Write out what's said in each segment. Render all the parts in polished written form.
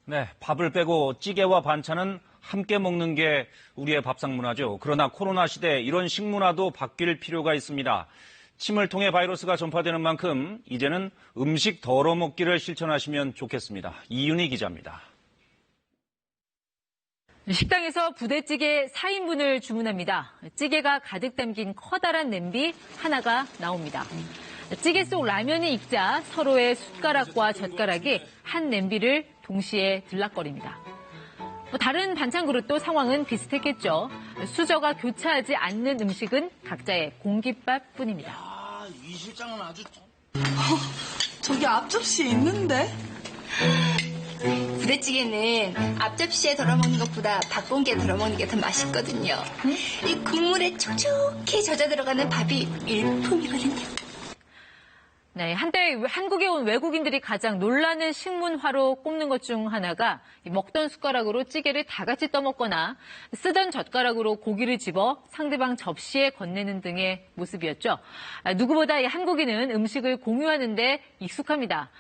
네, 밥을 빼고 찌개와 반찬은 함께 먹는 게 우리의 밥상 문화죠. 그러나 코로나 시대 이런 식문화도 바뀔 필요가 있습니다. 침을 통해 바이러스가 전파되는 만큼 이제는 음식 덜어 먹기를 실천하시면 좋겠습니다. 이윤희 기자입니다. 식당에서 부대찌개 4인분을 주문합니다. 찌개가 가득 담긴 커다란 냄비 하나가 나옵니다. 찌개 속 라면이 익자 서로의 숟가락과 젓가락이 한 냄비를 동시에 들락거립니다. 다른 반찬 그릇도 상황은 비슷했겠죠. 수저가 교차하지 않는 음식은 각자의 공깃밥뿐입니다. 이 실장은 아주... 저기 앞접시에 있는데? 부대찌개는 앞접시에 덜어먹는 것보다 밥공기에 덜어먹는 게 더 맛있거든요. 이 국물에 촉촉히 젖어 들어가는 밥이 일품이거든요. 네, 한때 한국에 온 외국인들이 가장 놀라는 식문화로 꼽는 것 중 하나가 먹던 숟가락으로 찌개를 다 같이 떠먹거나 쓰던 젓가락으로 고기를 집어 상대방 접시에 건네는 등의 모습이었죠. 누구보다 한국인은 음식을 공유하는 데 익숙합니다.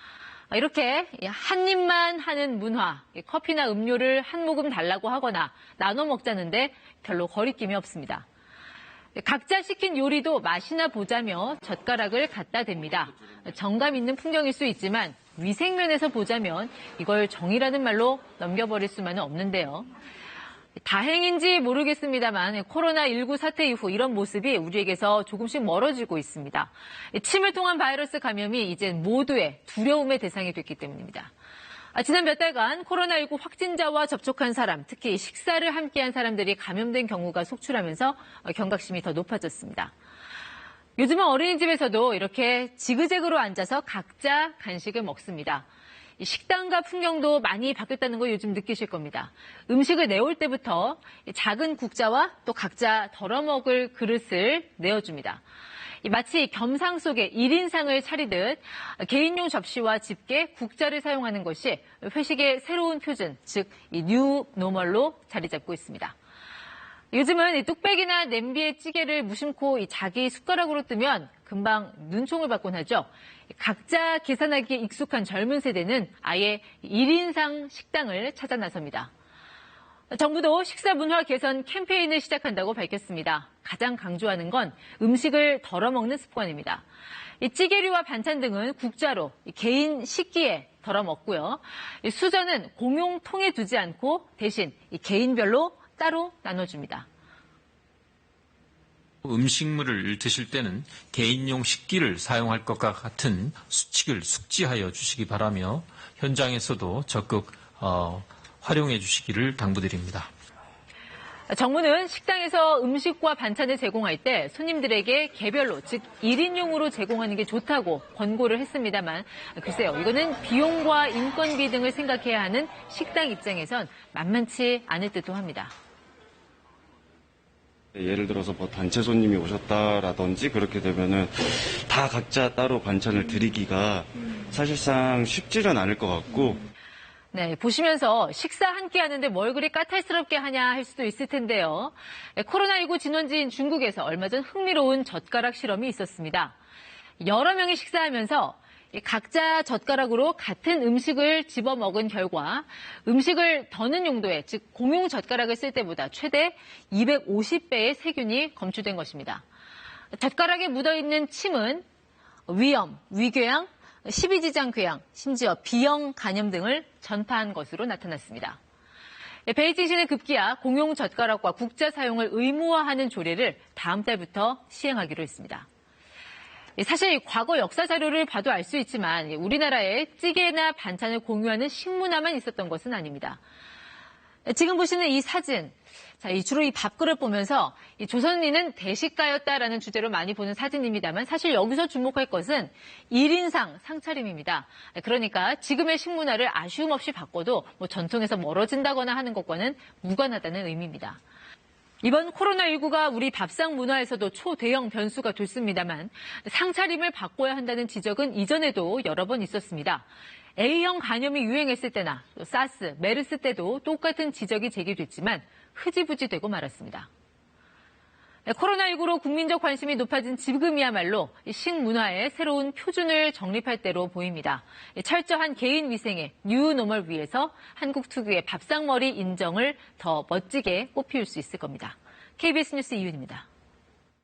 이렇게 한 입만 하는 문화, 커피나 음료를 한 모금 달라고 하거나 나눠 먹자는데 별로 거리낌이 없습니다. 각자 시킨 요리도 맛이나 보자며 젓가락을 갖다 댑니다. 정감 있는 풍경일 수 있지만 위생면에서 보자면 이걸 정이라는 말로 넘겨버릴 수만은 없는데요. 다행인지 모르겠습니다만 코로나19 사태 이후 이런 모습이 우리에게서 조금씩 멀어지고 있습니다. 침을 통한 바이러스 감염이 이제 모두의 두려움의 대상이 됐기 때문입니다. 지난 몇 달간 코로나19 확진자와 접촉한 사람, 특히 식사를 함께한 사람들이 감염된 경우가 속출하면서 경각심이 더 높아졌습니다. 요즘은 어린이집에서도 이렇게 지그재그로 앉아서 각자 간식을 먹습니다. 식당과 풍경도 많이 바뀌었다는 거 요즘 느끼실 겁니다. 음식을 내올 때부터 작은 국자와 또 각자 덜어먹을 그릇을 내어줍니다. 마치 겸상 속에 1인상을 차리듯 개인용 접시와 집게, 국자를 사용하는 것이 회식의 새로운 표준, 즉 뉴 노멀로 자리 잡고 있습니다. 요즘은 뚝배기나 냄비에 찌개를 무심코 자기 숟가락으로 뜨면 금방 눈총을 받곤 하죠. 각자 계산하기에 익숙한 젊은 세대는 아예 1인상 식당을 찾아 나섭니다. 정부도 식사 문화 개선 캠페인을 시작한다고 밝혔습니다. 가장 강조하는 건 음식을 덜어먹는 습관입니다. 찌개류와 반찬 등은 국자로 개인 식기에 덜어먹고요. 수저는 공용통에 두지 않고 대신 개인별로 따로 나눠줍니다. 음식물을 드실 때는 개인용 식기를 사용할 것과 같은 수칙을 숙지하여 주시기 바라며 현장에서도 적극 활용해 주시기를 당부드립니다. 정부는 식당에서 음식과 반찬을 제공할 때 손님들에게 개별로, 즉 1인용으로 제공하는 게 좋다고 권고를 했습니다만 글쎄요, 이거는 비용과 인건비 등을 생각해야 하는 식당 입장에선 만만치 않을 듯도 합니다. 예를 들어서 뭐 단체 손님이 오셨다라든지 그렇게 되면은 다 각자 따로 반찬을 드리기가 사실상 쉽지는 않을 것 같고. 네, 보시면서 식사 함께 하는데 뭘 그리 까탈스럽게 하냐 할 수도 있을 텐데요. 코로나19 진원지인 중국에서 얼마 전 흥미로운 젓가락 실험이 있었습니다. 여러 명이 식사하면서 각자 젓가락으로 같은 음식을 집어 먹은 결과 음식을 더는 용도의, 즉 공용 젓가락을 쓸 때보다 최대 250배의 세균이 검출된 것입니다. 젓가락에 묻어있는 침은 위염, 위궤양, 십이지장 궤양, 심지어 B형 간염 등을 전파한 것으로 나타났습니다. 베이징시는 급기야 공용 젓가락과 국자 사용을 의무화하는 조례를 다음 달부터 시행하기로 했습니다. 사실 과거 역사 자료를 봐도 알 수 있지만 우리나라에 찌개나 반찬을 공유하는 식문화만 있었던 것은 아닙니다. 지금 보시는 이 사진, 주로 이 밥그릇 보면서 조선인은 대식가였다라는 주제로 많이 보는 사진입니다만 사실 여기서 주목할 것은 1인상 상차림입니다. 그러니까 지금의 식문화를 아쉬움 없이 바꿔도 전통에서 멀어진다거나 하는 것과는 무관하다는 의미입니다. 이번 코로나19가 우리 밥상 문화에서도 초대형 변수가 됐습니다만 상차림을 바꿔야 한다는 지적은 이전에도 여러 번 있었습니다. A형 간염이 유행했을 때나 또 사스, 메르스 때도 똑같은 지적이 제기됐지만 흐지부지 되고 말았습니다. 코로나19로 국민적 관심이 높아진 지금이야말로 식문화의 새로운 표준을 정립할 때로 보입니다. 철저한 개인 위생의 뉴노멀 위해서 한국 특유의 밥상머리 인정을 더 멋지게 꽃피울 수 있을 겁니다. KBS 뉴스 이윤입니다.